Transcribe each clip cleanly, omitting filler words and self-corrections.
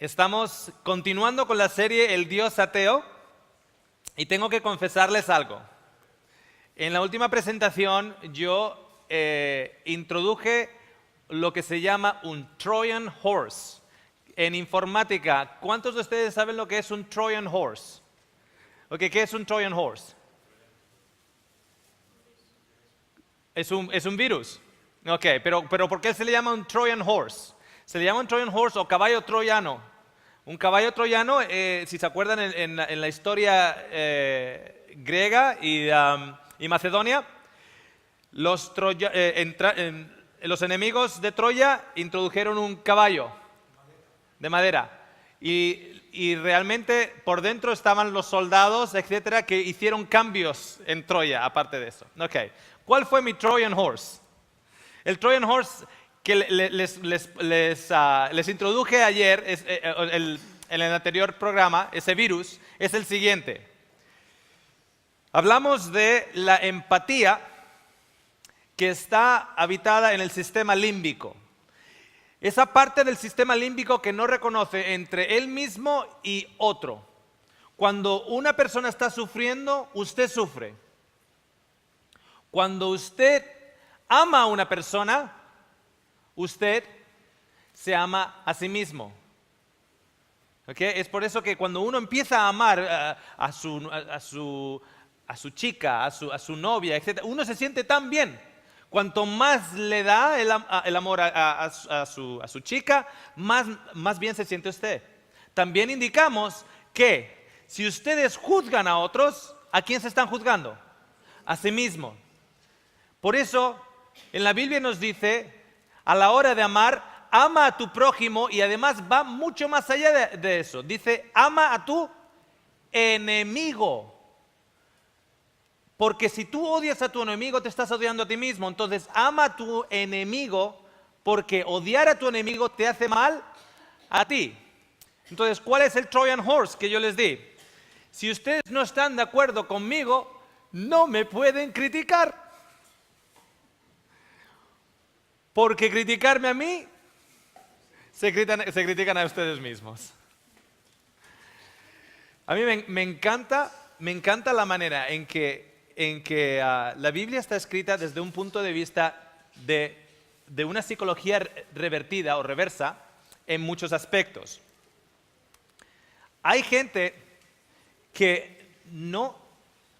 Estamos continuando con la serie El Dios Ateo y tengo que confesarles algo. En la última presentación yo introduje lo que se llama un Trojan Horse. En informática, ¿cuántos de ustedes saben lo que es un Trojan Horse? Okay, ¿qué es un Trojan Horse? Es un virus. Ok, pero ¿por qué se le llama un Trojan Horse? Se le llama un Trojan Horse o caballo troyano. Un caballo troyano, si se acuerdan en la historia griega y Macedonia, los enemigos de Troya introdujeron un caballo de madera. Y realmente por dentro estaban los soldados, etcétera, que hicieron cambios en Troya, aparte de eso. Okay. ¿Cuál fue mi Trojan Horse? El Trojan Horse que les introduje ayer, en el anterior programa, ese virus, es el siguiente. Hablamos de la empatía que está habitada en el sistema límbico. Esa parte del sistema límbico que no reconoce entre él mismo y otro. Cuando una persona está sufriendo, usted sufre. Cuando usted ama a una persona, usted se ama a sí mismo. ¿Okay? Es por eso que cuando uno empieza a amar a su chica, a su novia, etc., uno se siente tan bien. Cuanto más le da el amor a su chica, más bien se siente usted. También indicamos que si ustedes juzgan a otros, ¿a quién se están juzgando? A sí mismo. Por eso, en la Biblia nos dice, a la hora de amar, ama a tu prójimo y además va mucho más allá de eso. Dice, ama a tu enemigo. Porque si tú odias a tu enemigo, te estás odiando a ti mismo. Entonces, ama a tu enemigo porque odiar a tu enemigo te hace mal a ti. Entonces, ¿cuál es el Trojan Horse que yo les di? Si ustedes no están de acuerdo conmigo, no me pueden criticar. Porque criticarme a mí, se critican a ustedes mismos. A mí me encanta la manera en que la Biblia está escrita desde un punto de vista de una psicología revertida o reversa en muchos aspectos. Hay gente que no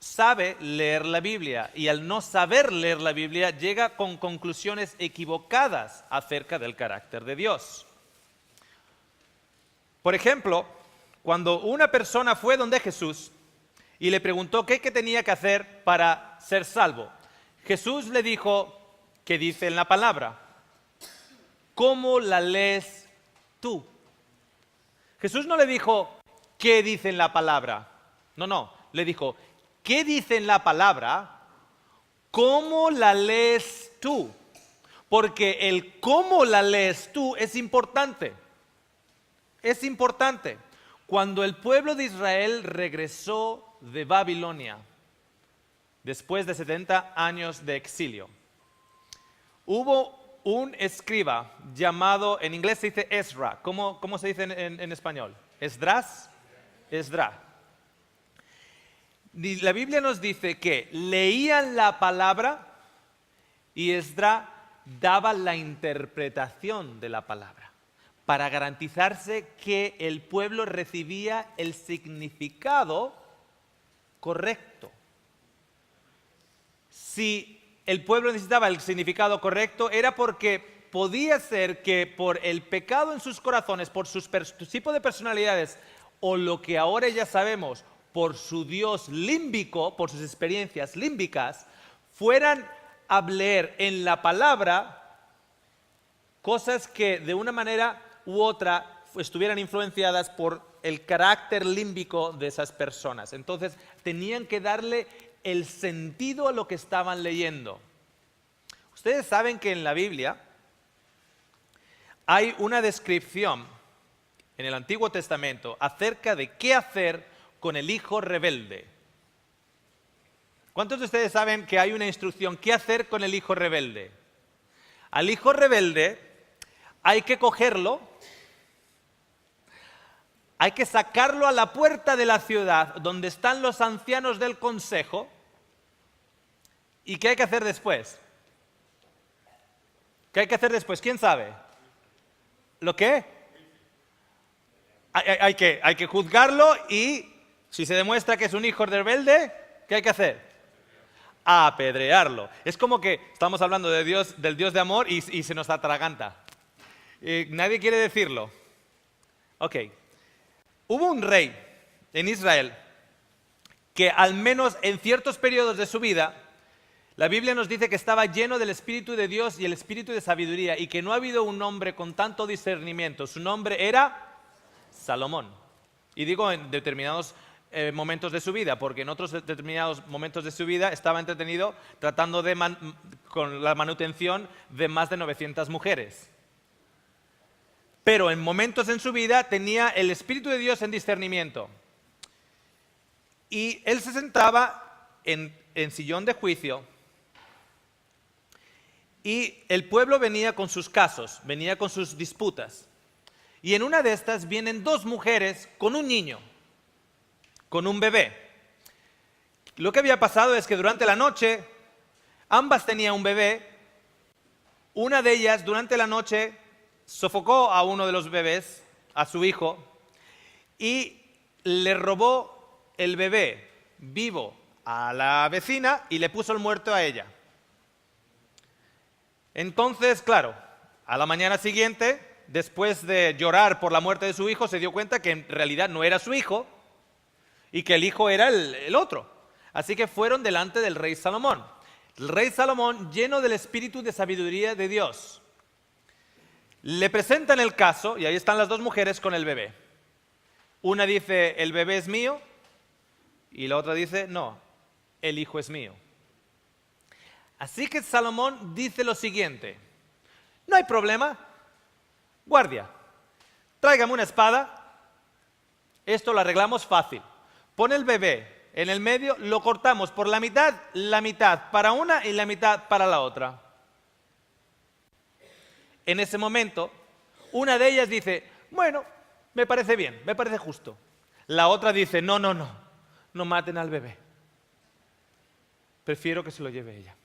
sabe leer la Biblia y al no saber leer la Biblia llega con conclusiones equivocadas acerca del carácter de Dios. Por ejemplo, cuando una persona fue donde Jesús y le preguntó qué tenía que hacer para ser salvo, Jesús le dijo, ¿qué dice en la palabra? ¿Cómo la lees tú? Jesús no le dijo, ¿qué dice en la palabra? No, le dijo, ¿qué dice en la palabra? ¿Cómo la lees tú? Porque el cómo la lees tú es importante. Es importante. Cuando el pueblo de Israel regresó de Babilonia, después de 70 años de exilio, hubo un escriba llamado, en inglés se dice Ezra. ¿Cómo se dice en español? ¿Esdras? Esdra. La Biblia nos dice que leían la palabra y Esdra daba la interpretación de la palabra para garantizarse que el pueblo recibía el significado correcto. Si el pueblo necesitaba el significado correcto era porque podía ser que por el pecado en sus corazones, por su tipo de personalidades o lo que ahora ya sabemos, por su Dios límbico, por sus experiencias límbicas, fueran a leer en la palabra cosas que de una manera u otra estuvieran influenciadas por el carácter límbico de esas personas. Entonces tenían que darle el sentido a lo que estaban leyendo. Ustedes saben que en la Biblia hay una descripción en el Antiguo Testamento acerca de qué hacer con el hijo rebelde. ¿Cuántos de ustedes saben que hay una instrucción? ¿Qué hacer con el hijo rebelde? Al hijo rebelde hay que cogerlo, hay que sacarlo a la puerta de la ciudad donde están los ancianos del consejo. ¿Y qué hay que hacer después? ¿Qué hay que hacer después? ¿Quién sabe? ¿Lo qué? Hay que juzgarlo y si se demuestra que es un hijo rebelde, ¿qué hay que hacer? Apedrearlo. Es como que estamos hablando de Dios, del Dios de amor y se nos atraganta. Nadie quiere decirlo. Ok. Hubo un rey en Israel que al menos en ciertos periodos de su vida, la Biblia nos dice que estaba lleno del Espíritu de Dios y el Espíritu de sabiduría y que no ha habido un hombre con tanto discernimiento. Su nombre era Salomón. Y digo en determinados momentos de su vida, porque en otros determinados momentos de su vida estaba entretenido tratando con la manutención de más de 900 mujeres. Pero en momentos en su vida tenía el Espíritu de Dios en discernimiento. Y él se sentaba en sillón de juicio y el pueblo venía con sus casos, venía con sus disputas. Y en una de estas vienen dos mujeres con un niño, con un bebé. Lo que había pasado es que durante la noche, ambas tenían un bebé. Una de ellas durante la noche sofocó a uno de los bebés, a su hijo, y le robó el bebé vivo a la vecina y le puso el muerto a ella. Entonces, claro, a la mañana siguiente, después de llorar por la muerte de su hijo, se dio cuenta que en realidad no era su hijo y que el hijo era el otro. Así que fueron delante del rey Salomón. El rey Salomón, lleno del espíritu de sabiduría de Dios, le presentan el caso y ahí están las dos mujeres con el bebé. Una dice, el bebé es mío, y la otra dice, no, el hijo es mío. Así que Salomón dice lo siguiente, no hay problema, guardia, tráigame una espada, esto lo arreglamos fácil. Pon el bebé en el medio, lo cortamos por la mitad para una y la mitad para la otra. En ese momento, una de ellas dice, bueno, me parece bien, me parece justo. La otra dice, no maten al bebé. Prefiero que se lo lleve ella.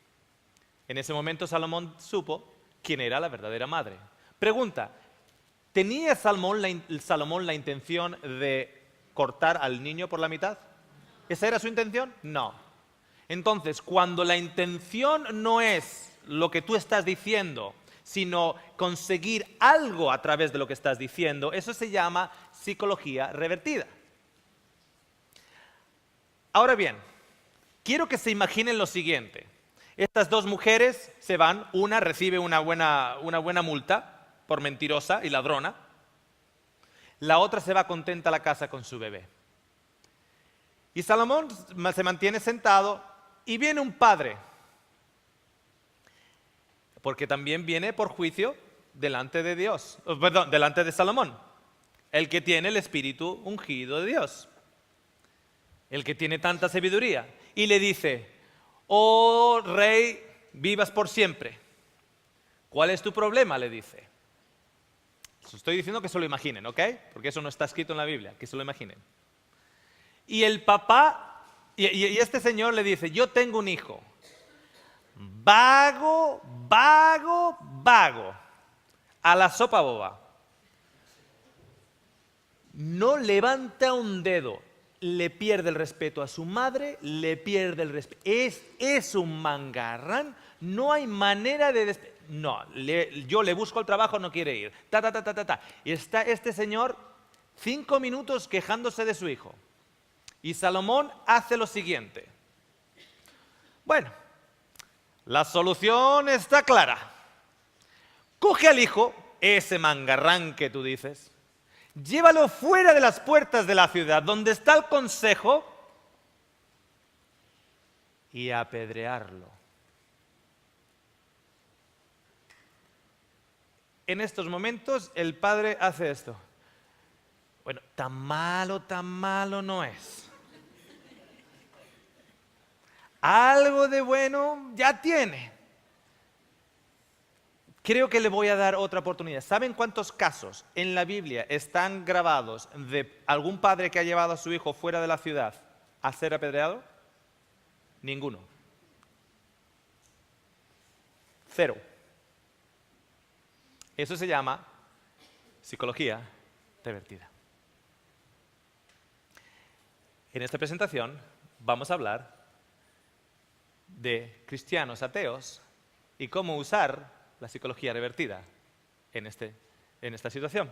En ese momento Salomón supo quién era la verdadera madre. Pregunta, ¿tenía Salomón la intención de cortar al niño por la mitad? ¿Esa era su intención? No. Entonces, cuando la intención no es lo que tú estás diciendo, sino conseguir algo a través de lo que estás diciendo, eso se llama psicología revertida. Ahora bien, quiero que se imaginen lo siguiente. Estas dos mujeres se van, una recibe una buena multa por mentirosa y ladrona, la otra se va contenta a la casa con su bebé. Y Salomón se mantiene sentado y viene un padre, porque también viene por juicio delante de Dios, delante de Salomón, el que tiene el espíritu ungido de Dios, el que tiene tanta sabiduría, y le dice, oh rey, vivas por siempre. ¿Cuál es tu problema?, le dice. Estoy diciendo que se lo imaginen, ¿ok? Porque eso no está escrito en la Biblia, que se lo imaginen. Y el papá, y este señor le dice, yo tengo un hijo, vago, a la sopa boba. No levanta un dedo, le pierde el respeto a su madre, le pierde el respeto. Es un mangarrán, no hay manera de... yo le busco el trabajo, no quiere ir. Y está este señor 5 minutos quejándose de su hijo. Y Salomón hace lo siguiente. Bueno, la solución está clara. Coge al hijo, ese mangarrán que tú dices, llévalo fuera de las puertas de la ciudad, donde está el consejo, y apedrearlo. En estos momentos el padre hace esto. Bueno, tan malo no es. Algo de bueno ya tiene. creo que le voy a dar otra oportunidad. ¿Saben cuántos casos en la Biblia están grabados de algún padre que ha llevado a su hijo fuera de la ciudad a ser apedreado? Ninguno. 0. Eso se llama psicología revertida. En esta presentación vamos a hablar de cristianos ateos y cómo usar la psicología revertida en esta situación.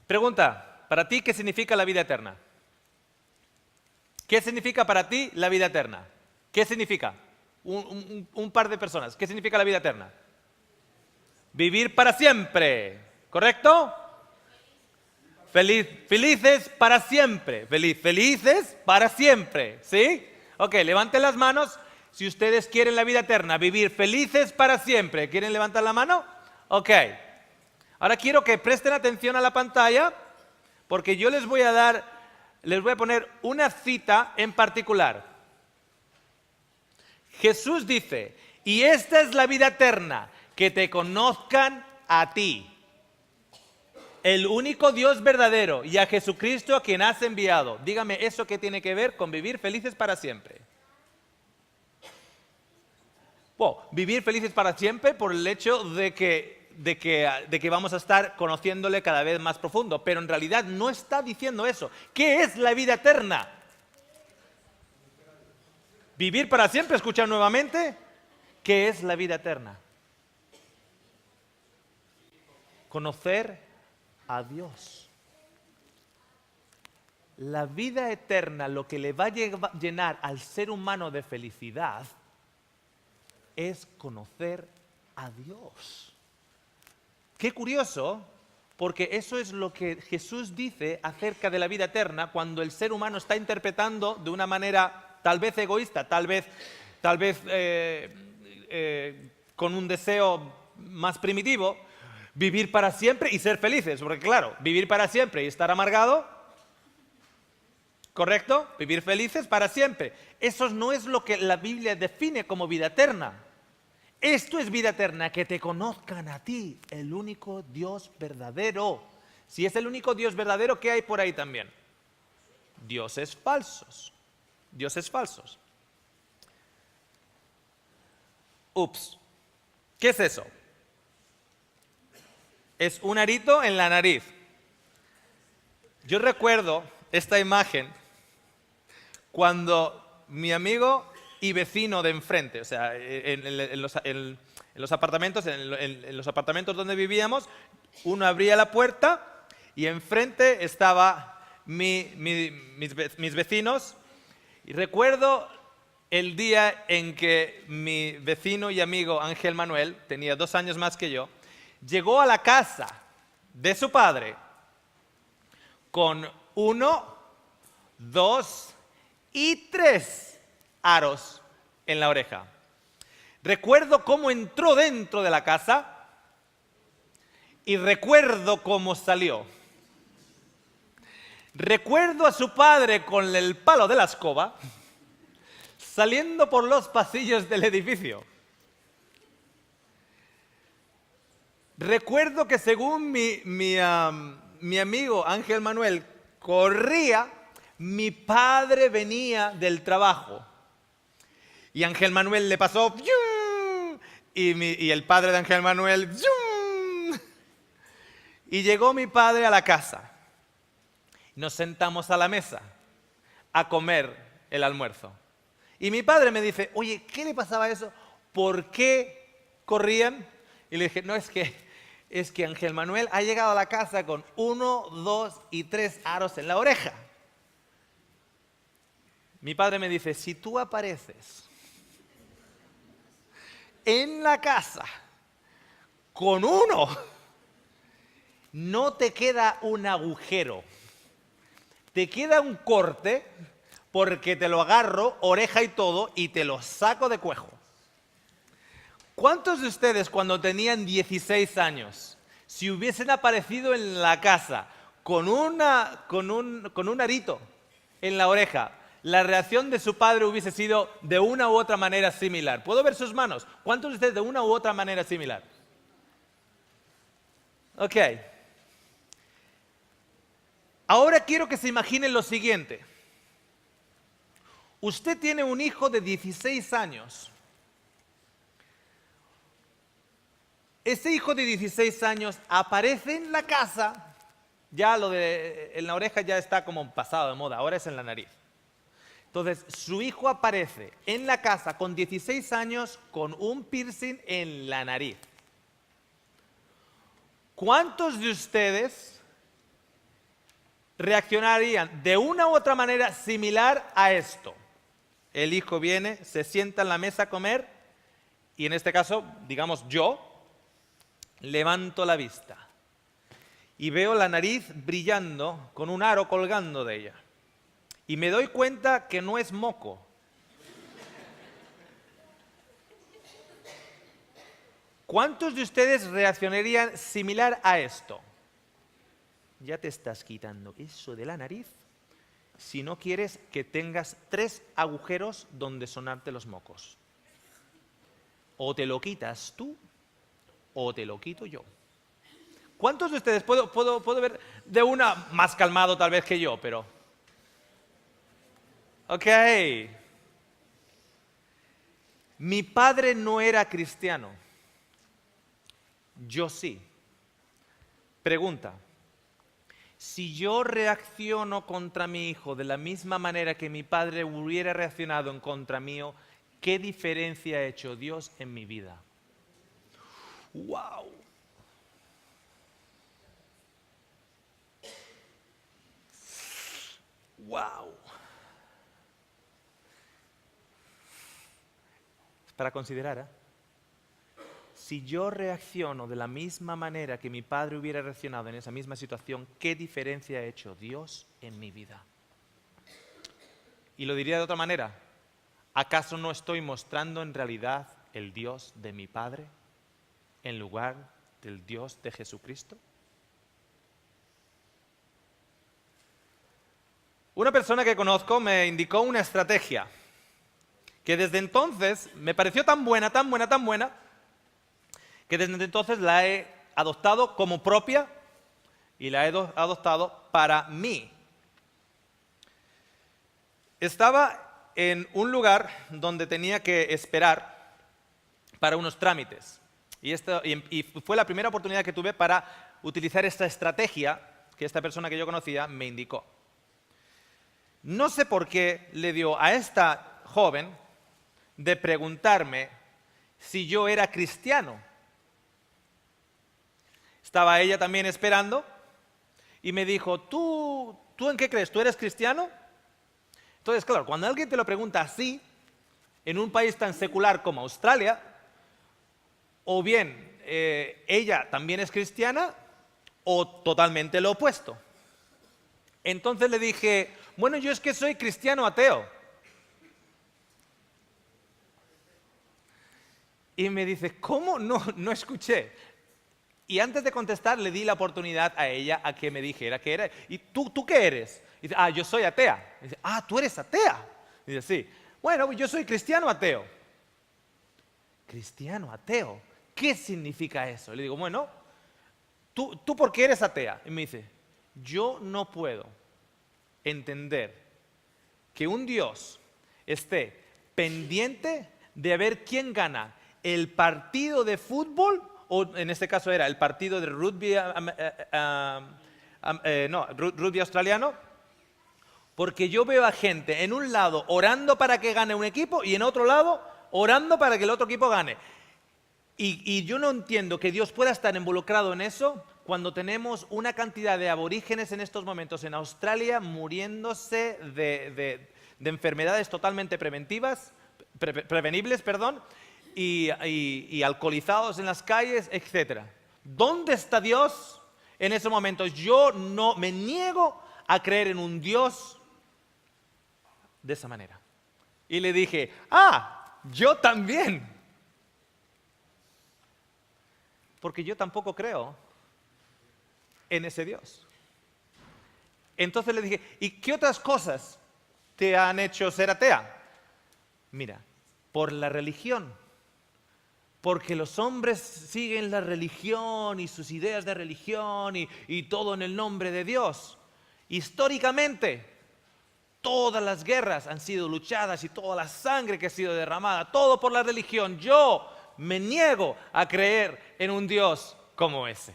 Pregunta, ¿para ti qué significa la vida eterna? ¿Qué significa para ti la vida eterna? ¿Qué significa? Un par de personas. ¿Qué significa la vida eterna? Vivir para siempre, ¿correcto? Felices para siempre. Felices para siempre, ¿sí? Ok, levanten las manos si ustedes quieren la vida eterna, vivir felices para siempre. ¿Quieren levantar la mano? Ok. Ahora quiero que presten atención a la pantalla porque yo les voy a poner una cita en particular. Jesús dice, y esta es la vida eterna, que te conozcan a ti, el único Dios verdadero, y a Jesucristo a quien has enviado. Dígame, ¿eso qué tiene que ver con vivir felices para siempre? Bueno, vivir felices para siempre por el hecho de que vamos a estar conociéndole cada vez más profundo, pero en realidad no está diciendo eso. ¿Qué es la vida eterna? Vivir para siempre, escucha nuevamente, ¿qué es la vida eterna? Conocer a Dios. La vida eterna, lo que le va a llenar al ser humano de felicidad, es conocer a Dios. Qué curioso, porque eso es lo que Jesús dice acerca de la vida eterna cuando el ser humano está interpretando de una manera tal vez egoísta, tal vez con un deseo más primitivo, vivir para siempre y ser felices. Porque claro, vivir para siempre y estar amargado, ¿correcto? Vivir felices para siempre. Eso no es lo que la Biblia define como vida eterna. Esto es vida eterna, que te conozcan a ti, el único Dios verdadero. Si es el único Dios verdadero, ¿qué hay por ahí también? Dioses falsos. Dioses falsos. Ups. ¿Qué es eso? Es un arito en la nariz. Yo recuerdo esta imagen cuando mi amigo y vecino de enfrente, o sea, en los apartamentos, en los apartamentos donde vivíamos, uno abría la puerta y enfrente estaba mis vecinos. Y recuerdo el día en que mi vecino y amigo Ángel Manuel, tenía 2 años más que yo, llegó a la casa de su padre con 1, 2 y 3 aros en la oreja. Recuerdo cómo entró dentro de la casa y recuerdo cómo salió. Recuerdo a su padre con el palo de la escoba saliendo por los pasillos del edificio. Recuerdo que según mi amigo Ángel Manuel corría, mi padre venía del trabajo. Y Ángel Manuel le pasó, y el padre de Ángel Manuel, y llegó mi padre a la casa. Nos sentamos a la mesa a comer el almuerzo. Y mi padre me dice, oye, ¿qué le pasaba a eso? ¿Por qué corrían? Y le dije, no, es que Ángel Manuel ha llegado a la casa con 1, 2 y 3 aros en la oreja. Mi padre me dice, si tú apareces en la casa con 1, no te queda un agujero, te queda un corte, porque te lo agarro, oreja y todo, y te lo saco de cuejo. ¿Cuántos de ustedes cuando tenían 16 años, si hubiesen aparecido en la casa con un arito en la oreja, la reacción de su padre hubiese sido de una u otra manera similar? ¿Puedo ver sus manos? ¿Cuántos de ustedes de una u otra manera similar? Ok. Ahora quiero que se imaginen lo siguiente. Usted tiene un hijo de 16 años. Ese hijo de 16 años aparece en la casa. Ya lo de en la oreja ya está como pasado de moda, ahora es en la nariz. Entonces, su hijo aparece en la casa con 16 años con un piercing en la nariz. ¿Cuántos de ustedes reaccionarían de una u otra manera similar a esto? El hijo viene, se sienta en la mesa a comer y en este caso, digamos yo, levanto la vista y veo la nariz brillando con un aro colgando de ella. Y me doy cuenta que no es moco. ¿Cuántos de ustedes reaccionarían similar a esto? Ya te estás quitando eso de la nariz si no quieres que tengas 3 agujeros donde sonarte los mocos. O te lo quitas tú o te lo quito yo. ¿Cuántos de ustedes, puedo ver de una más calmado tal vez que yo, pero... Ok. Mi padre no era cristiano. Yo sí. Pregunta. Si yo reacciono contra mi hijo de la misma manera que mi padre hubiera reaccionado en contra mío, ¿qué diferencia ha hecho Dios en mi vida? ¡Wow! ¡Wow! Es para considerar, ¿eh? Si yo reacciono de la misma manera que mi padre hubiera reaccionado en esa misma situación, ¿qué diferencia ha hecho Dios en mi vida? Y lo diría de otra manera, ¿acaso no estoy mostrando en realidad el Dios de mi padre en lugar del Dios de Jesucristo? Una persona que conozco me indicó una estrategia que desde entonces me pareció tan buena, que desde entonces la he adoptado como propia y la he adoptado para mí. Estaba en un lugar donde tenía que esperar para unos trámites y fue la primera oportunidad que tuve para utilizar esta estrategia que esta persona que yo conocía me indicó. No sé por qué le dio a esta joven de preguntarme si yo era cristiano. Estaba ella también esperando y me dijo, ¿tú en qué crees? ¿Tú eres cristiano? Entonces, claro, cuando alguien te lo pregunta así, en un país tan secular como Australia, o bien ella también es cristiana o totalmente lo opuesto. Entonces le dije, bueno, yo es que soy cristiano ateo. Y me dice, ¿cómo? No escuché. Y antes de contestar le di la oportunidad a ella a que me dijera qué era. ¿Y tú qué eres? Y dice, yo soy atea. Y dice, ¿tú eres atea? Y dice, sí. Bueno, yo soy cristiano ateo. ¿Cristiano ateo? ¿Qué significa eso? Le digo, bueno, ¿tú por qué eres atea? Y me dice, yo no puedo entender que un Dios esté pendiente de ver quién gana el partido de fútbol, o en este caso era el partido de rugby, rugby australiano, porque yo veo a gente en un lado orando para que gane un equipo y en otro lado orando para que el otro equipo gane. Y yo no entiendo que Dios pueda estar involucrado en eso cuando tenemos una cantidad de aborígenes en estos momentos en Australia muriéndose de enfermedades totalmente prevenibles, y alcoholizados en las calles, etc. ¿Dónde está Dios en esos momentos? Yo no me niego a creer en un Dios de esa manera. Y le dije, yo también. Porque yo tampoco creo en ese Dios. Entonces le dije, ¿y qué otras cosas te han hecho ser atea? Mira, por la religión. Porque los hombres siguen la religión y sus ideas de religión y todo en el nombre de Dios. Históricamente, todas las guerras han sido luchadas y toda la sangre que ha sido derramada, todo por la religión. Yo me niego a creer en un Dios como ese.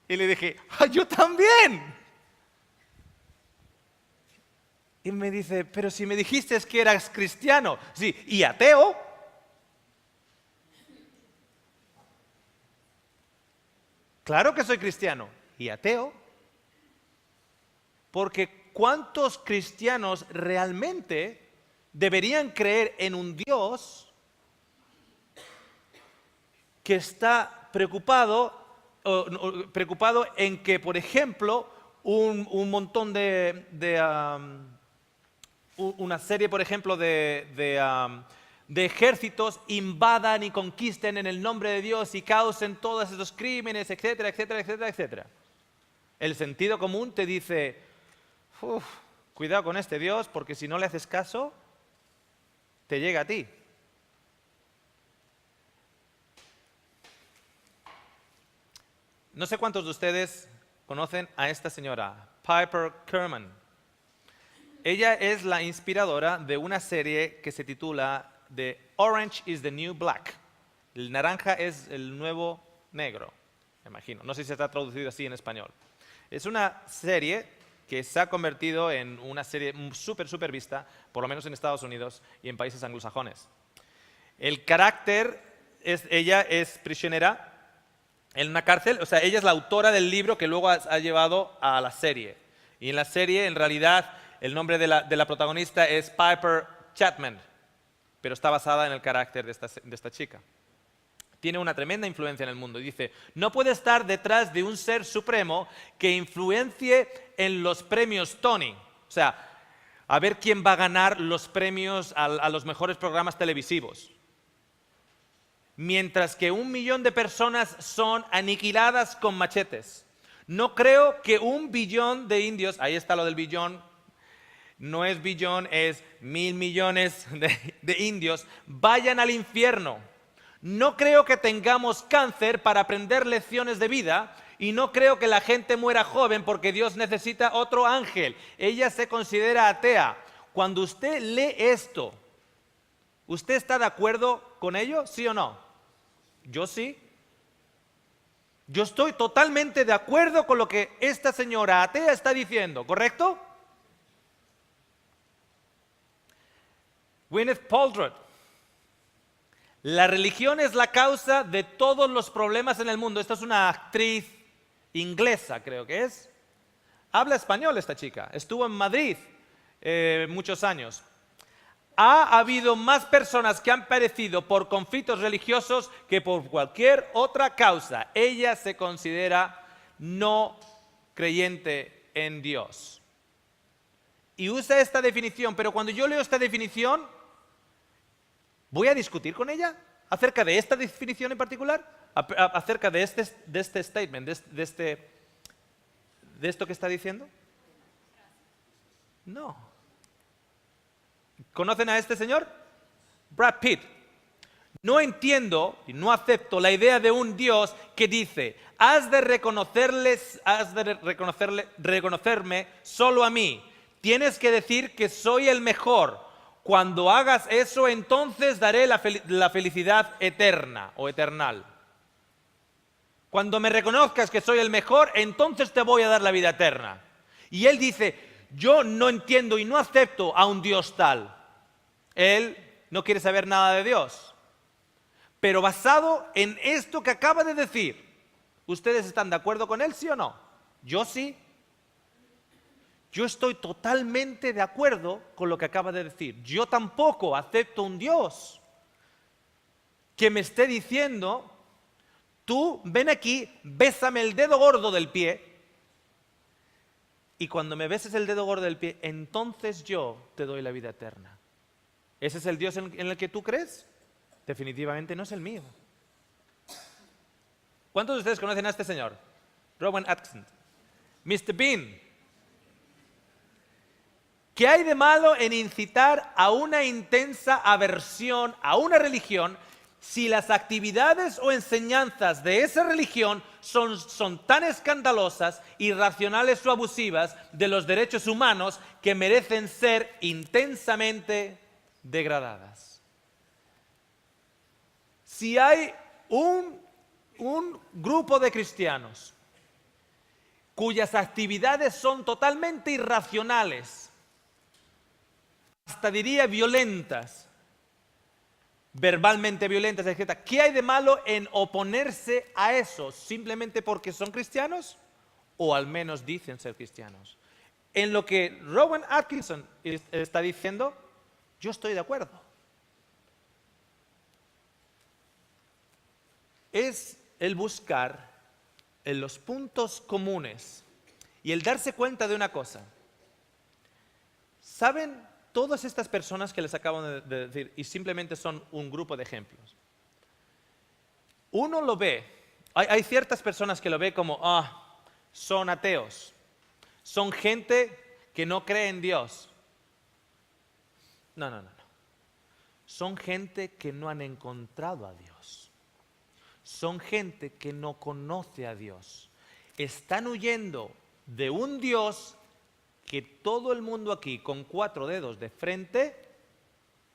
Y le dije, yo también. Y me dice, pero si me dijiste que eras cristiano, sí, y ateo. Claro que soy cristiano y ateo. Porque ¿cuántos cristianos realmente deberían creer en un Dios que está preocupado en que, por ejemplo, un montón una serie, por ejemplo, de ejércitos invadan y conquisten en el nombre de Dios y causen todos esos crímenes, etcétera, etcétera, etcétera, etcétera? El sentido común te dice, cuidado con este Dios, porque si no le haces caso, te llega a ti. No sé cuántos de ustedes conocen a esta señora, Piper Kerman. Ella es la inspiradora de una serie que se titula The Orange is the New Black. El naranja es el nuevo negro, me imagino. No sé si está traducido así en español. Es una serie que se ha convertido en una serie súper vista, por lo menos en Estados Unidos y en países anglosajones. El carácter, ella es prisionera en una cárcel, o sea, ella es la autora del libro que luego ha llevado a la serie. Y en la serie, en realidad, el nombre de la protagonista es Piper Chapman, pero está basada en el carácter de esta chica. Tiene una tremenda influencia en el mundo. Y dice, no puede estar detrás de un ser supremo que influencie en los premios Tony. O sea, a ver quién va a ganar los premios a los mejores programas televisivos. Mientras que 1 millón de personas son aniquiladas con machetes. No creo que 1 billón de indios, ahí está lo del billón, no es billón, es 1.000 millones de indios, vayan al infierno. No creo que tengamos cáncer para aprender lecciones de vida y no creo que la gente muera joven porque Dios necesita otro ángel. Ella se considera atea. Cuando usted lee esto, ¿usted está de acuerdo con ello? ¿Sí o no? Yo sí. Yo estoy totalmente de acuerdo con lo que esta señora atea está diciendo, ¿correcto? Gwyneth Paltrow. La religión es la causa de todos los problemas en el mundo. Esta es una actriz inglesa, creo que es. Habla español esta chica. Estuvo en Madrid muchos años. Ha habido más personas que han perecido por conflictos religiosos que por cualquier otra causa. Ella se considera no creyente en Dios. Y usa esta definición, pero cuando yo leo esta definición, ¿voy a discutir con ella acerca de esta definición en particular? ¿Acerca de este statement, de esto que está diciendo? No. ¿Conocen a este señor? Brad Pitt. No entiendo y no acepto la idea de un Dios que dice, has de reconocerme solo a mí. Tienes que decir que soy el mejor. Cuando hagas eso, entonces daré la felicidad eterna o eternal. Cuando me reconozcas que soy el mejor, entonces te voy a dar la vida eterna. Y él dice, yo no entiendo y no acepto a un Dios tal. Él no quiere saber nada de Dios. Pero basado en esto que acaba de decir, ¿ustedes están de acuerdo con él, sí o no? Yo sí. Yo estoy totalmente de acuerdo con lo que acaba de decir. Yo tampoco acepto un Dios que me esté diciendo, tú ven aquí, bésame el dedo gordo del pie, y cuando me beses el dedo gordo del pie, entonces yo te doy la vida eterna. ¿Ese es el Dios en el que tú crees? Definitivamente no es el mío. ¿Cuántos de ustedes conocen a este señor? Rowan Atkinson. Mr. Bean. ¿Qué hay de malo en incitar a una intensa aversión a una religión si las actividades o enseñanzas de esa religión son tan escandalosas, irracionales o abusivas de los derechos humanos que merecen ser intensamente degradadas? Si hay un grupo de cristianos cuyas actividades son totalmente irracionales, hasta diría violentas, verbalmente violentas, etc., ¿qué hay de malo en oponerse a eso simplemente porque son cristianos? O al menos dicen ser cristianos. En lo que Rowan Atkinson está diciendo, yo estoy de acuerdo. Es el buscar en los puntos comunes y el darse cuenta de una cosa. ¿Saben todas estas personas que les acabo de decir, y simplemente son un grupo de ejemplos? Uno lo ve, hay ciertas personas que lo ve como, son ateos, son gente que no cree en Dios. No. Son gente que no han encontrado a Dios. Son gente que no conoce a Dios. Están huyendo de un Dios que todo el mundo aquí, con 4 dedos de frente,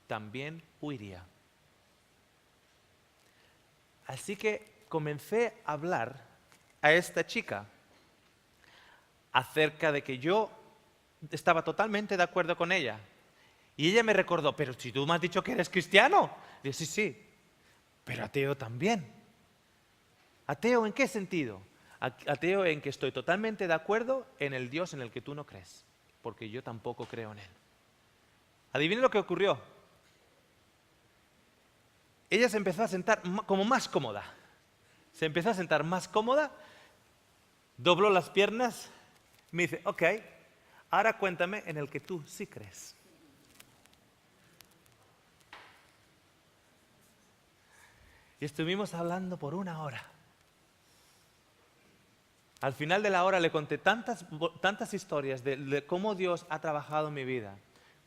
también huiría. Así que comencé a hablar a esta chica acerca de que yo estaba totalmente de acuerdo con ella. Y ella me recordó, pero si tú me has dicho que eres cristiano. Y yo, sí, pero ateo también. ¿Ateo en qué sentido? Ateo en que estoy totalmente de acuerdo en el Dios en el que tú no crees, porque yo tampoco creo en Él. Adivinen lo que ocurrió. Ella se empezó a sentar como más cómoda. Se empezó a sentar más cómoda, dobló las piernas, me dice, ok, ahora cuéntame en el que tú sí crees. Y estuvimos hablando por 1 hora. Al final de la hora le conté tantas historias de cómo Dios ha trabajado en mi vida,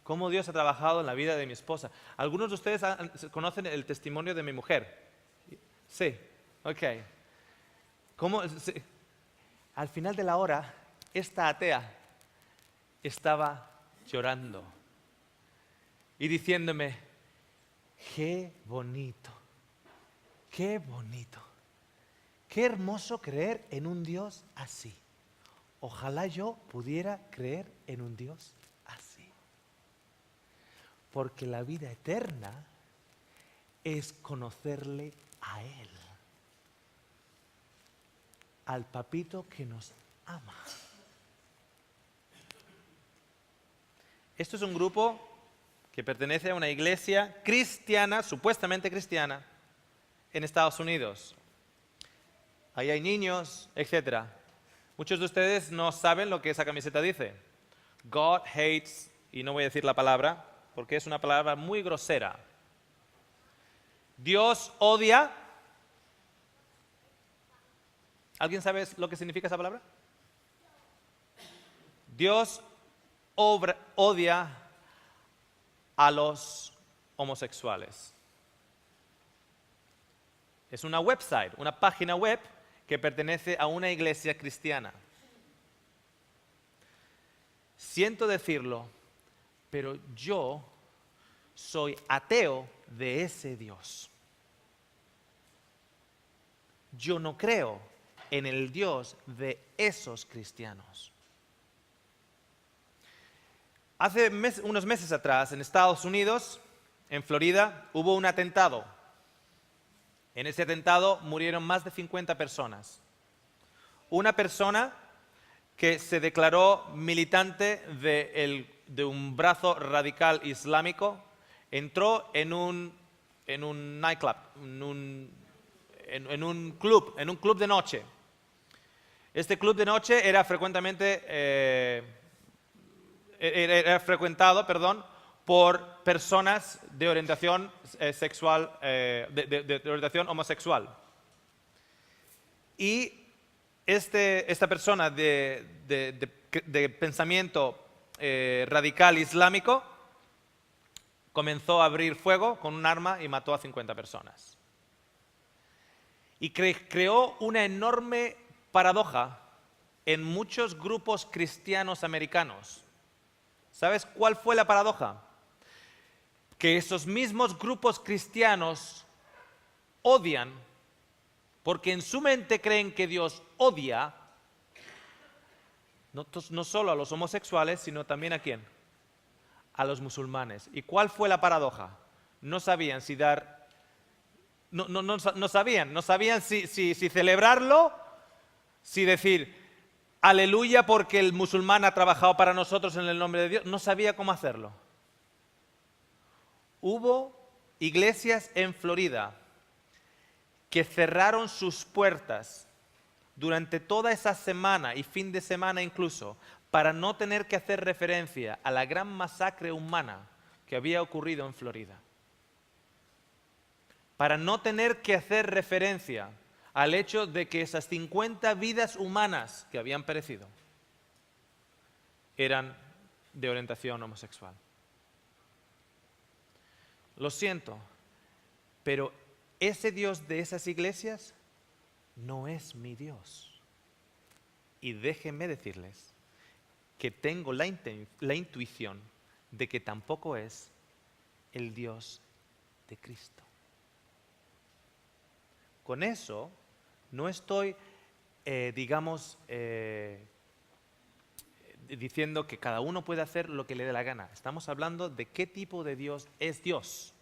cómo Dios ha trabajado en la vida de mi esposa. Algunos de ustedes conocen el testimonio de mi mujer. Sí, ok. Al final de la hora, esta atea estaba llorando y diciéndome, qué bonito, qué bonito. Qué hermoso creer en un Dios así. Ojalá yo pudiera creer en un Dios así. Porque la vida eterna es conocerle a Él. Al papito que nos ama. Esto es un grupo que pertenece a una iglesia cristiana, supuestamente cristiana, en Estados Unidos. Ahí hay niños, etc. Muchos de ustedes no saben lo que esa camiseta dice. God hates, y no voy a decir la palabra, porque es una palabra muy grosera. Dios odia. ¿Alguien sabe lo que significa esa palabra? Dios odia a los homosexuales. Es una website, una página web que pertenece a una iglesia cristiana. Siento decirlo, pero yo soy ateo de ese Dios. Yo no creo en el Dios de esos cristianos. Hace unos meses atrás, en Estados Unidos, en Florida, hubo un atentado. En ese atentado murieron más de 50 personas. Una persona que se declaró militante de un brazo radical islámico entró en un nightclub, en un club de noche. Este club de noche era frecuentado por personas de orientación sexual, de orientación homosexual. Y esta persona de pensamiento radical islámico comenzó a abrir fuego con un arma y mató a 50 personas. Y creó una enorme paradoja en muchos grupos cristianos americanos. ¿Sabes cuál fue la paradoja? Que esos mismos grupos cristianos odian, porque en su mente creen que Dios odia no solo a los homosexuales, sino también ¿a quién? A los musulmanes. ¿Y cuál fue la paradoja? No sabían si dar... No sabían si celebrarlo, si decir aleluya porque el musulmán ha trabajado para nosotros en el nombre de Dios. No sabía cómo hacerlo. Hubo iglesias en Florida que cerraron sus puertas durante toda esa semana y fin de semana incluso, para no tener que hacer referencia a la gran masacre humana que había ocurrido en Florida. Para no tener que hacer referencia al hecho de que esas 50 vidas humanas que habían perecido eran de orientación homosexual. Lo siento, pero ese Dios de esas iglesias no es mi Dios. Y déjenme decirles que tengo la intuición de que tampoco es el Dios de Cristo. Con eso no estoy, diciendo que cada uno puede hacer lo que le dé la gana. Estamos hablando de qué tipo de Dios es Dios.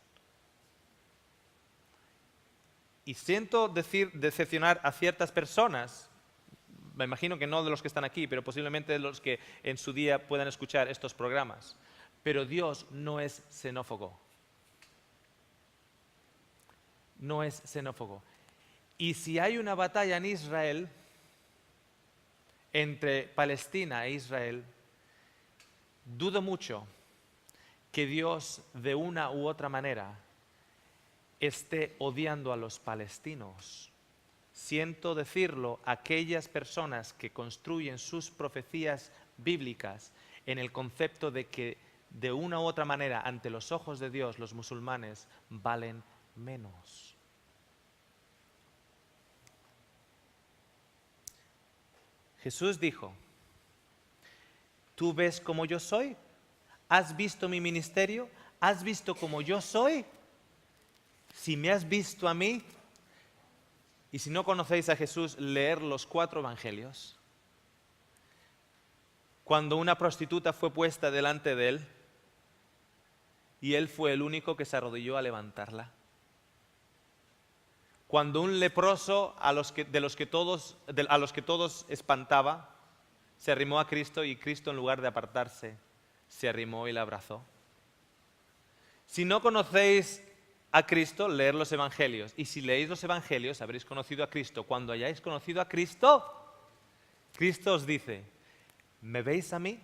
Y siento decepcionar a ciertas personas, me imagino que no de los que están aquí, pero posiblemente de los que en su día puedan escuchar estos programas. Pero Dios no es xenófobo. No es xenófobo. Y si hay una batalla en Israel, entre Palestina e Israel, dudo mucho que Dios de una u otra manera esté odiando a los palestinos. Siento decirlo, aquellas personas que construyen sus profecías bíblicas en el concepto de que de una u otra manera ante los ojos de Dios los musulmanes valen menos. Jesús dijo, ¿tú ves cómo yo soy? ¿Has visto mi ministerio? ¿Has visto cómo yo soy? Si me has visto a mí, y si no conocéis a Jesús, leer los 4 evangelios. Cuando una prostituta fue puesta delante de él, y él fue el único que se arrodilló a levantarla. Cuando un leproso a los que todos espantaba, se arrimó a Cristo y Cristo, en lugar de apartarse, se arrimó y la abrazó. Si no conocéis a Cristo, leer los evangelios. Y si leéis los evangelios, habréis conocido a Cristo. Cuando hayáis conocido a Cristo, Cristo os dice, ¿me veis a mí?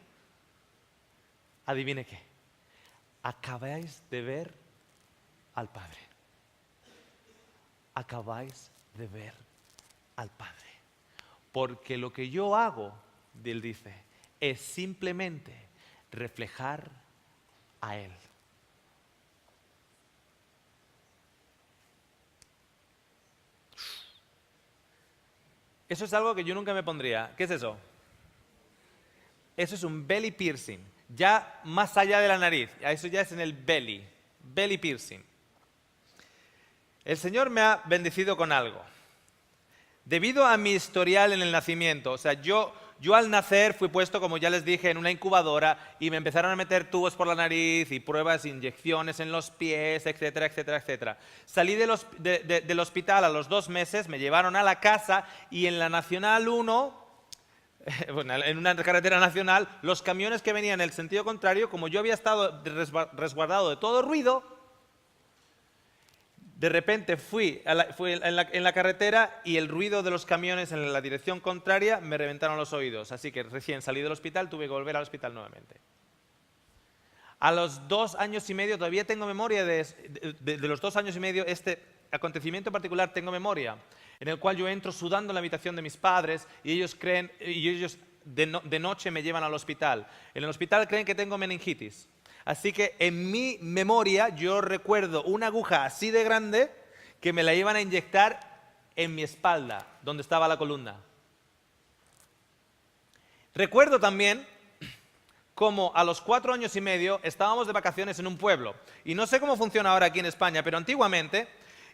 Adivine qué. Acabáis de ver al Padre. Acabáis de ver al Padre. Porque lo que yo hago, él dice, es simplemente reflejar a Él. Eso es algo que yo nunca me pondría. ¿Qué es eso? Eso es un belly piercing. Ya más allá de la nariz. Eso ya es en el belly. Belly piercing. El Señor me ha bendecido con algo. Debido a mi historial en el nacimiento, o sea, yo al nacer fui puesto, como ya les dije, en una incubadora y me empezaron a meter tubos por la nariz y pruebas, inyecciones en los pies, etcétera, etcétera, etcétera. Salí del hospital a los 2 meses, me llevaron a la casa y en la Nacional 1, bueno, en una carretera nacional, los camiones que venían en el sentido contrario, como yo había estado resguardado de todo ruido, de repente fui en la carretera y el ruido de los camiones en la dirección contraria me reventaron los oídos. Así que recién salí del hospital, tuve que volver al hospital nuevamente. A los 2 años y medio, todavía tengo memoria de los 2 años y medio, este acontecimiento en particular tengo memoria, en el cual yo entro sudando en la habitación de mis padres y ellos de noche me llevan al hospital. En el hospital creen que tengo meningitis. Así que en mi memoria yo recuerdo una aguja así de grande que me la iban a inyectar en mi espalda, donde estaba la columna. Recuerdo también cómo a los 4 años y medio estábamos de vacaciones en un pueblo. Y no sé cómo funciona ahora aquí en España, pero antiguamente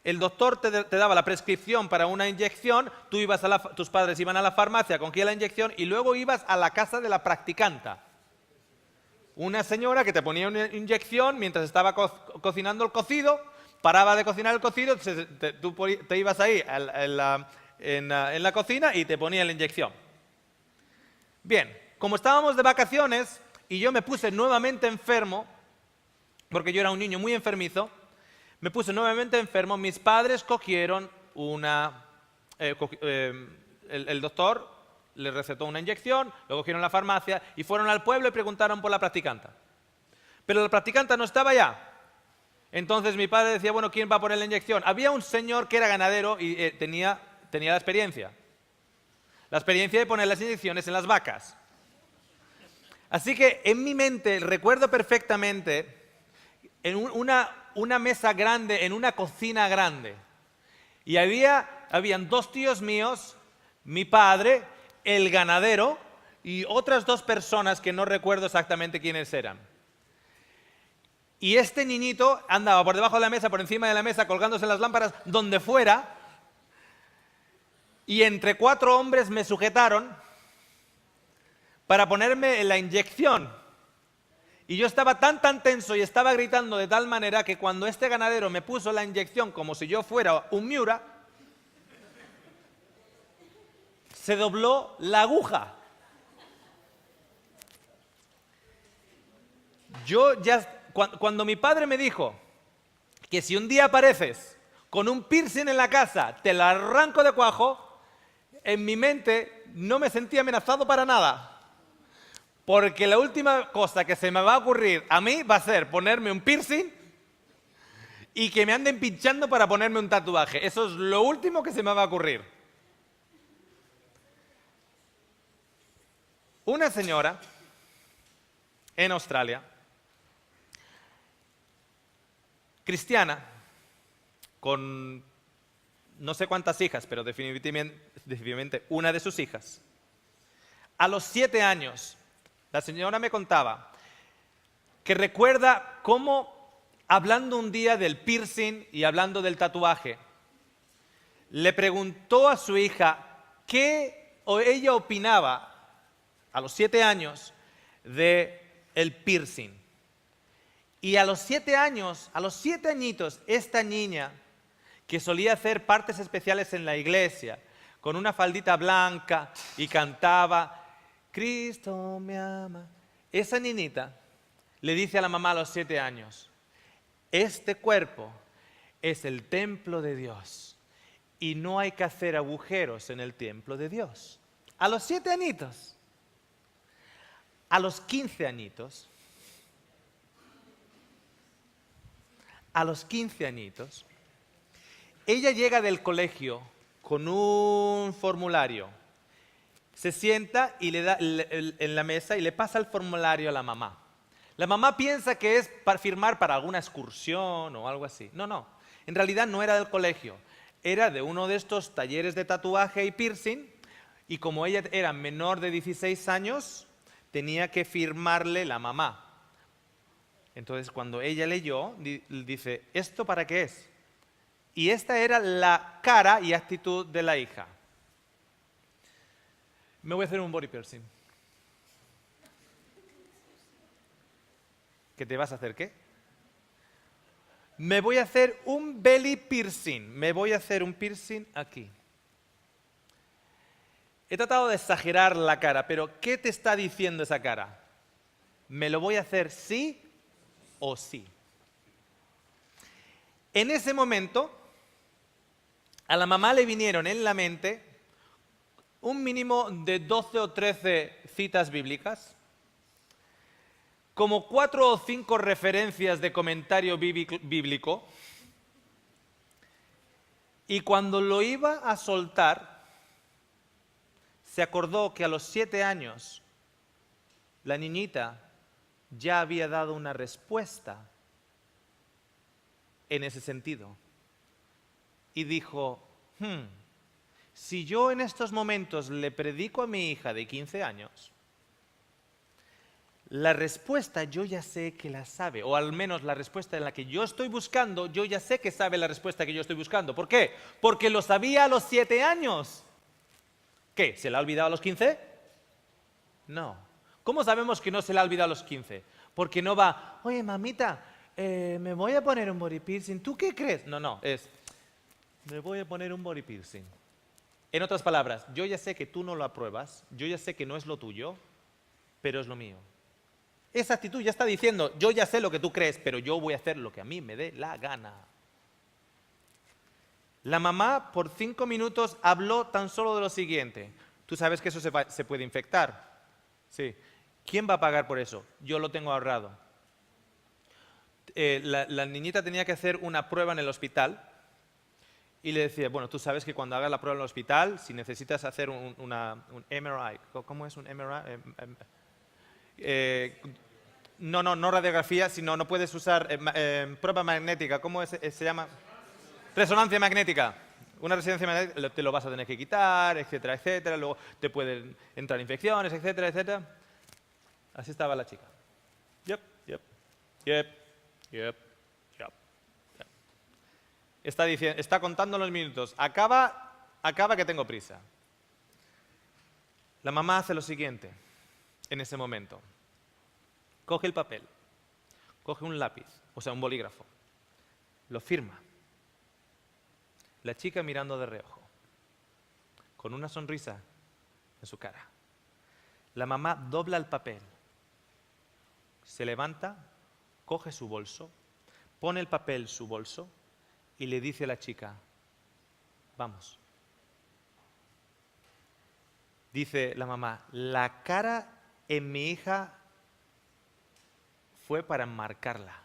el doctor te daba la prescripción para una inyección, tus padres iban a la farmacia, cogían la inyección y luego ibas a la casa de la practicanta. Una señora que te ponía una inyección mientras estaba cocinando el cocido, paraba de cocinar el cocido, tú te ibas ahí en la cocina y te ponía la inyección. Bien, como estábamos de vacaciones y yo me puse nuevamente enfermo, porque yo era un niño muy enfermizo, me puse nuevamente enfermo, mis padres cogieron el doctor le recetó una inyección, lo cogieron a la farmacia y fueron al pueblo y preguntaron por la practicanta. Pero la practicanta no estaba ya. Entonces mi padre decía, bueno, ¿quién va a poner la inyección? Había un señor que era ganadero y tenía la experiencia. La experiencia de poner las inyecciones en las vacas. Así que en mi mente recuerdo perfectamente en una mesa grande, en una cocina grande. Y habían 2 tíos míos, mi padre, el ganadero y otras 2 personas que no recuerdo exactamente quiénes eran. Y este niñito andaba por debajo de la mesa, por encima de la mesa, colgándose las lámparas, donde fuera, y entre 4 hombres me sujetaron para ponerme la inyección. Y yo estaba tan tenso y estaba gritando de tal manera que cuando este ganadero me puso la inyección como si yo fuera un Miura, se dobló la aguja. Cuando mi padre me dijo que si un día apareces con un piercing en la casa, te la arranco de cuajo, en mi mente no me sentí amenazado para nada. Porque la última cosa que se me va a ocurrir a mí va a ser ponerme un piercing y que me anden pinchando para ponerme un tatuaje. Eso es lo último que se me va a ocurrir. Una señora en Australia, cristiana, con no sé cuántas hijas, pero definitivamente una de sus hijas, a los 7 años, la señora me contaba que recuerda cómo, hablando un día del piercing y hablando del tatuaje, le preguntó a su hija qué ella opinaba a los 7 años de el piercing. Y a los 7 años, a los 7 añitos, esta niña, que solía hacer partes especiales en la iglesia, con una faldita blanca y cantaba, Cristo me ama. Esa niñita le dice a la mamá a los 7 años, este cuerpo es el templo de Dios y no hay que hacer agujeros en el templo de Dios. A los 7 añitos. A los 15 añitos, ella llega del colegio con un formulario, se sienta y le da en la mesa y le pasa el formulario a la mamá. La mamá piensa que es para firmar para alguna excursión o algo así. No, en realidad no era del colegio, era de uno de estos talleres de tatuaje y piercing, y como ella era menor de 16 años, tenía que firmarle la mamá. Entonces, cuando ella leyó, dice, ¿esto para qué es? Y esta era la cara y actitud de la hija. Me voy a hacer un body piercing. ¿Qué te vas a hacer qué? Me voy a hacer un belly piercing. Me voy a hacer un piercing aquí. He tratado de exagerar la cara, pero ¿qué te está diciendo esa cara? ¿Me lo voy a hacer sí o sí? En ese momento, a la mamá le vinieron en la mente un mínimo de 12 o 13 citas bíblicas, como 4 o 5 referencias de comentario bíblico, y cuando lo iba a soltar, se acordó que a los 7 años la niñita ya había dado una respuesta en ese sentido. Y dijo, si yo en estos momentos le predico a mi hija de 15 años, la respuesta yo ya sé que la sabe, o al menos la respuesta en la que yo estoy buscando, yo ya sé que sabe la respuesta que yo estoy buscando. ¿Por qué? Porque lo sabía a los 7 años. ¿Qué? ¿Se la ha olvidado a los 15? No. ¿Cómo sabemos que no se la ha olvidado a los 15? Porque no va, oye mamita, me voy a poner un body piercing, ¿tú qué crees? No, me voy a poner un body piercing. En otras palabras, yo ya sé que tú no lo apruebas, yo ya sé que no es lo tuyo, pero es lo mío. Esa actitud ya está diciendo, yo ya sé lo que tú crees, pero yo voy a hacer lo que a mí me dé la gana. La mamá por 5 minutos habló tan solo de lo siguiente. Tú sabes que eso se puede infectar. Sí. ¿Quién va a pagar por eso? Yo lo tengo ahorrado. La niñita tenía que hacer una prueba en el hospital y le decía, bueno, tú sabes que cuando hagas la prueba en el hospital, si necesitas hacer un MRI, ¿cómo es un MRI? No radiografía, sino no puedes usar prueba magnética, ¿cómo se llama? Resonancia magnética. Una resonancia magnética te lo vas a tener que quitar, etcétera, etcétera, luego te pueden entrar infecciones, etcétera, etcétera. Así estaba la chica. Yep. Está contando los minutos. Acaba que tengo prisa. La mamá hace lo siguiente en ese momento. Coge el papel, coge un lápiz, o sea, un bolígrafo, lo firma. La chica mirando de reojo, con una sonrisa en su cara. La mamá dobla el papel, se levanta, coge su bolso, pone el papel en su bolso y le dice a la chica, vamos. Dice la mamá, la cara en mi hija fue para enmarcarla.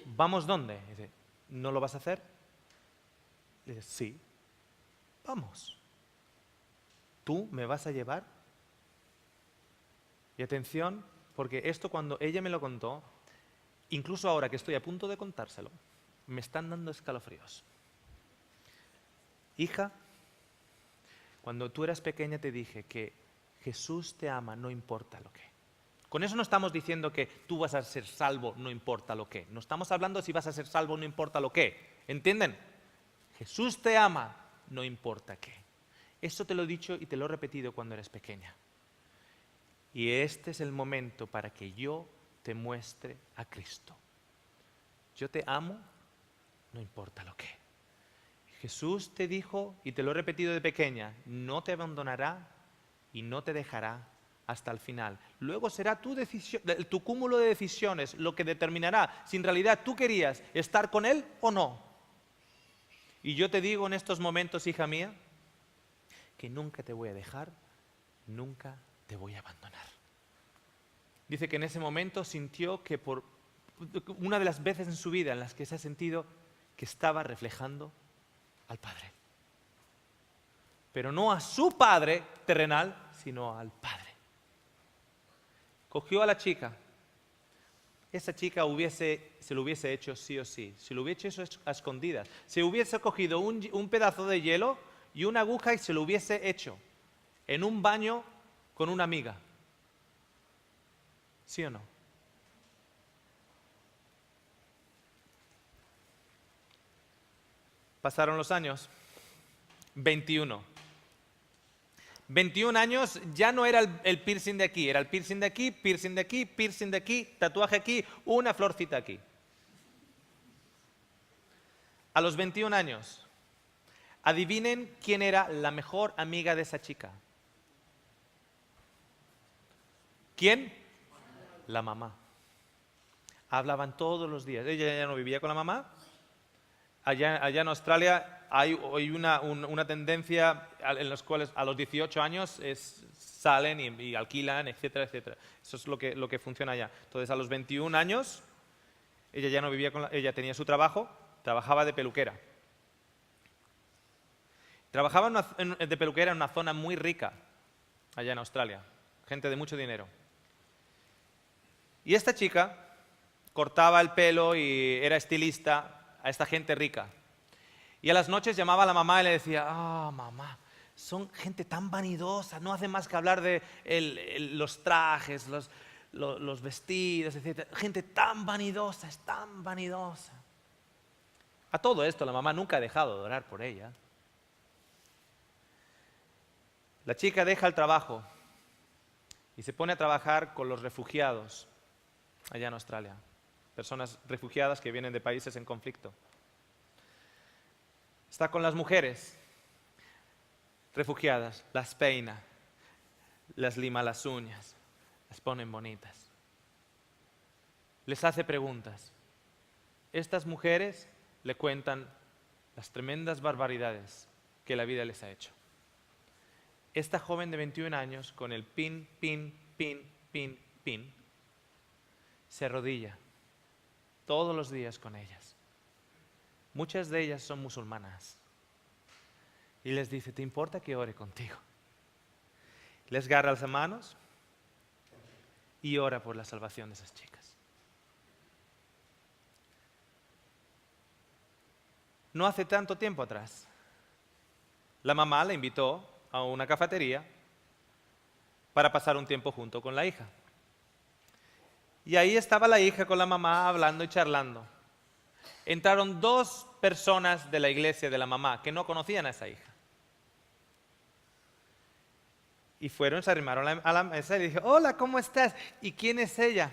¿Vamos dónde? Dice, ¿no lo vas a hacer? Dice, sí, vamos. ¿Tú me vas a llevar? Y atención, porque esto cuando ella me lo contó, incluso ahora que estoy a punto de contárselo, me están dando escalofríos. Hija, cuando tú eras pequeña te dije que Jesús te ama, no importa lo que. Con eso no estamos diciendo que tú vas a ser salvo, no importa lo que. No estamos hablando si vas a ser salvo, no importa lo que. ¿Entienden? Jesús te ama, no importa qué. Eso te lo he dicho y te lo he repetido cuando eres pequeña. Y este es el momento para que yo te muestre a Cristo. Yo te amo, no importa lo que. Jesús te dijo, y te lo he repetido de pequeña, no te abandonará y no te dejará hasta el final. Luego será tu cúmulo de decisiones lo que determinará si en realidad tú querías estar con Él o no. Y yo te digo en estos momentos, hija mía, que nunca te voy a dejar, nunca te voy a abandonar. Dice que en ese momento sintió que por una de las veces en su vida en las que se ha sentido que estaba reflejando al Padre. Pero no a su Padre terrenal, sino al Padre. Cogió a la chica. Esa chica se lo hubiese hecho sí o sí. Se lo hubiese hecho a escondidas. Se hubiese cogido un pedazo de hielo y una aguja y se lo hubiese hecho en un baño con una amiga. ¿Sí o no? Pasaron los años. 21. 21 años ya no era el piercing de aquí, era el piercing de aquí, piercing de aquí, piercing de aquí, tatuaje aquí, una florcita aquí. A los 21 años, adivinen quién era la mejor amiga de esa chica. ¿Quién? La mamá. Hablaban todos los días. Ella ya no vivía con la mamá. Allá en Australia hay una tendencia en los cuales a los 18 años salen y alquilan, etcétera, etcétera. Eso es lo que funciona allá. Entonces, a los 21 años, ella ya no vivía ella tenía su trabajo, trabajaba de peluquera. Trabajaba de peluquera en una zona muy rica, allá en Australia, gente de mucho dinero. Y esta chica cortaba el pelo y era estilista a esta gente rica. Y a las noches llamaba a la mamá y le decía, mamá, son gente tan vanidosa, no hacen más que hablar de los trajes, los vestidos, etc. Gente tan vanidosa, es tan vanidosa. A todo esto la mamá nunca ha dejado de orar por ella. La chica deja el trabajo y se pone a trabajar con los refugiados allá en Australia. Personas refugiadas que vienen de países en conflicto. Está con las mujeres refugiadas, las peina, las lima las uñas, las ponen bonitas. Les hace preguntas. Estas mujeres le cuentan las tremendas barbaridades que la vida les ha hecho. Esta joven de 21 años, con el pin, se arrodilla todos los días con ellas. Muchas de ellas son musulmanas. Y les dice, ¿te importa que ore contigo? Les agarra las manos y ora por la salvación de esas chicas. No hace tanto tiempo atrás, la mamá la invitó a una cafetería para pasar un tiempo junto con la hija. Y ahí estaba la hija con la mamá hablando y charlando. Entraron 2 personas de la iglesia de la mamá que no conocían a esa hija. Y fueron, se arrimaron a la mesa y le dijeron, hola, ¿cómo estás? ¿Y quién es ella?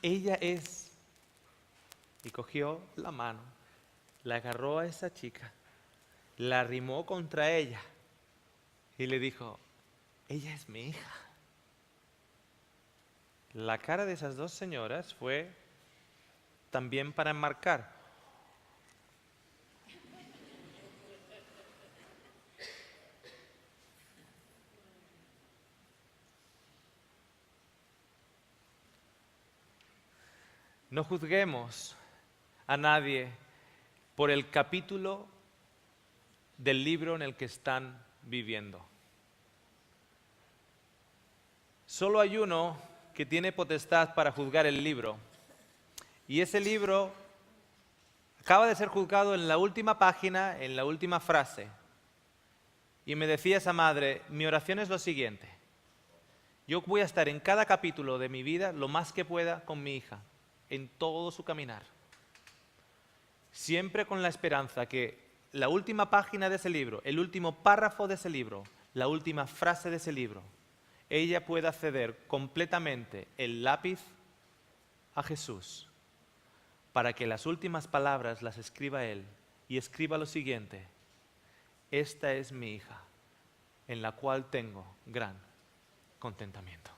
Ella es... Y cogió la mano, la agarró a esa chica, la arrimó contra ella y le dijo, ella es mi hija. La cara de esas 2 señoras fue también para enmarcar. No juzguemos a nadie por el capítulo del libro en el que están viviendo. Solo hay uno que tiene potestad para juzgar el libro. Y ese libro acaba de ser juzgado en la última página, en la última frase. Y me decía esa madre, mi oración es lo siguiente. Yo voy a estar en cada capítulo de mi vida lo más que pueda con mi hija, en todo su caminar. Siempre con la esperanza que la última página de ese libro, el último párrafo de ese libro, la última frase de ese libro, ella pueda ceder completamente el lápiz a Jesús para que las últimas palabras las escriba Él y escriba lo siguiente, esta es mi hija, en la cual tengo gran contentamiento.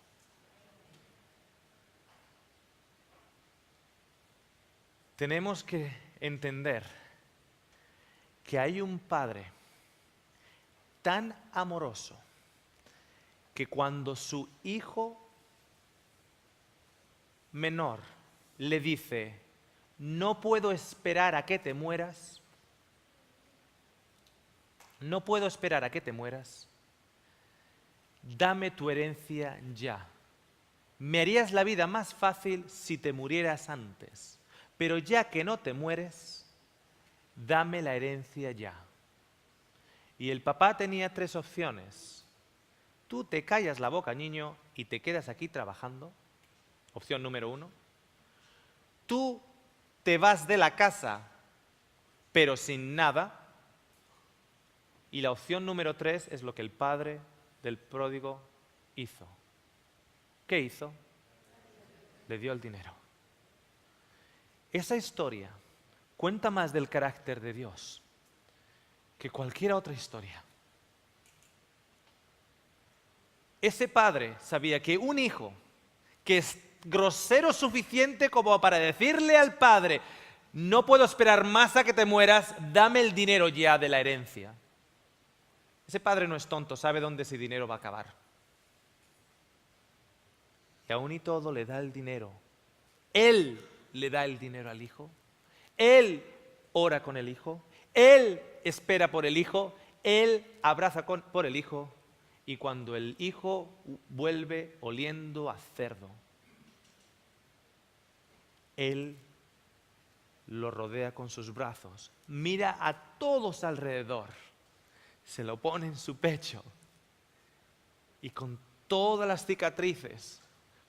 Tenemos que entender que hay un Padre tan amoroso que cuando su hijo menor le dice, no puedo esperar a que te mueras, no puedo esperar a que te mueras, dame tu herencia ya. Me harías la vida más fácil si te murieras antes, pero ya que no te mueres, dame la herencia ya. Y el papá tenía 3 opciones. Tú te callas la boca, niño, y te quedas aquí trabajando. Opción número 1. Tú te vas de la casa, pero sin nada. Y la opción número 3 es lo que el padre del pródigo hizo. ¿Qué hizo? Le dio el dinero. Esa historia cuenta más del carácter de Dios que cualquier otra historia. Ese padre sabía que un hijo que es grosero suficiente como para decirle al padre, no puedo esperar más a que te mueras, dame el dinero ya de la herencia. Ese padre no es tonto, sabe dónde ese dinero va a acabar. Y aún y todo le da el dinero. Él le da el dinero al hijo. Él ora con el hijo. Él espera por el hijo Él abraza por el hijo y cuando el hijo vuelve oliendo a cerdo, Él lo rodea con sus brazos, mira a todos alrededor, se lo pone en su pecho y con todas las cicatrices,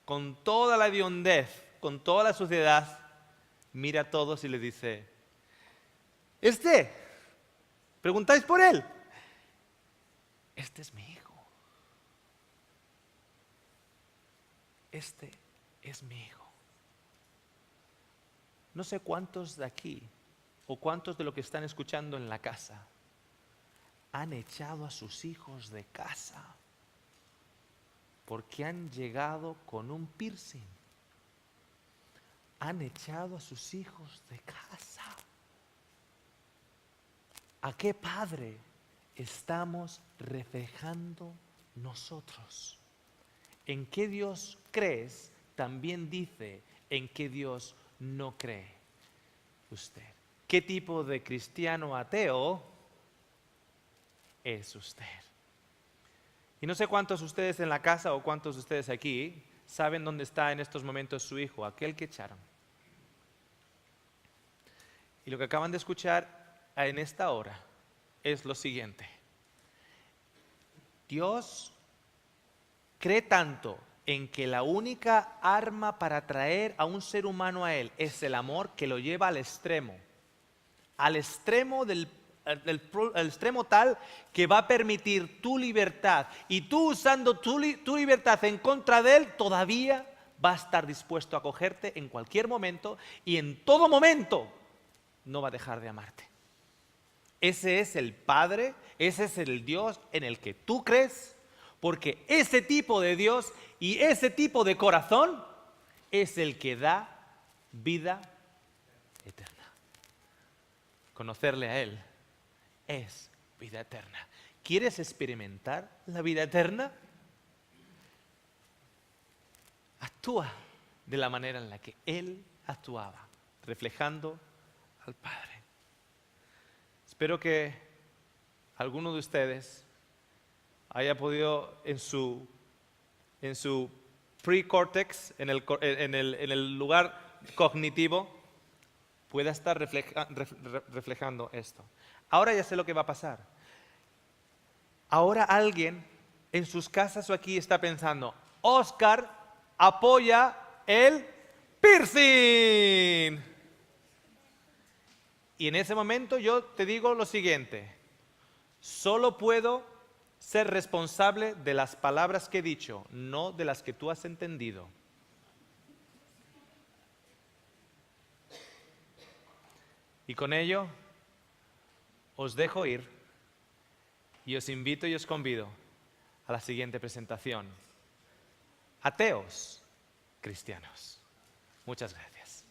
con toda la hediondez, con toda la suciedad, mira a todos y le dice, ¿preguntáis por él? Este es mi hijo. Este es mi hijo. No sé cuántos de aquí o cuántos de los que están escuchando en la casa han echado a sus hijos de casa porque han llegado con un piercing. Han echado a sus hijos de casa. ¿A qué padre estamos reflejando nosotros? ¿En qué Dios crees? También dice en qué Dios no cree usted. ¿Qué tipo de cristiano ateo es usted? Y no sé cuántos de ustedes en la casa o cuántos de ustedes aquí saben dónde está en estos momentos su hijo, aquel que echaron. Y lo que acaban de escuchar en esta hora es lo siguiente. Dios cree tanto en que la única arma para traer a un ser humano a Él es el amor, que lo lleva al extremo el extremo tal que va a permitir tu libertad, y tú usando tu libertad en contra de Él, todavía va a estar dispuesto a acogerte en cualquier momento y en todo momento no va a dejar de amarte. Ese es el Padre, ese es el Dios en el que tú crees, porque ese tipo de Dios y ese tipo de corazón es el que da vida eterna. Conocerle a Él es vida eterna. ¿Quieres experimentar la vida eterna? Actúa de la manera en la que Él actuaba, reflejando al Padre. Espero que alguno de ustedes haya podido en su pre-córtex, en el lugar cognitivo, pueda estar reflejando esto. Ahora ya sé lo que va a pasar. Ahora alguien en sus casas o aquí está pensando, Oscar apoya el piercing. Y en ese momento yo te digo lo siguiente, solo puedo ser responsable de las palabras que he dicho, no de las que tú has entendido. Y con ello os dejo ir y os invito y os convido a la siguiente presentación. Ateos cristianos. Muchas gracias.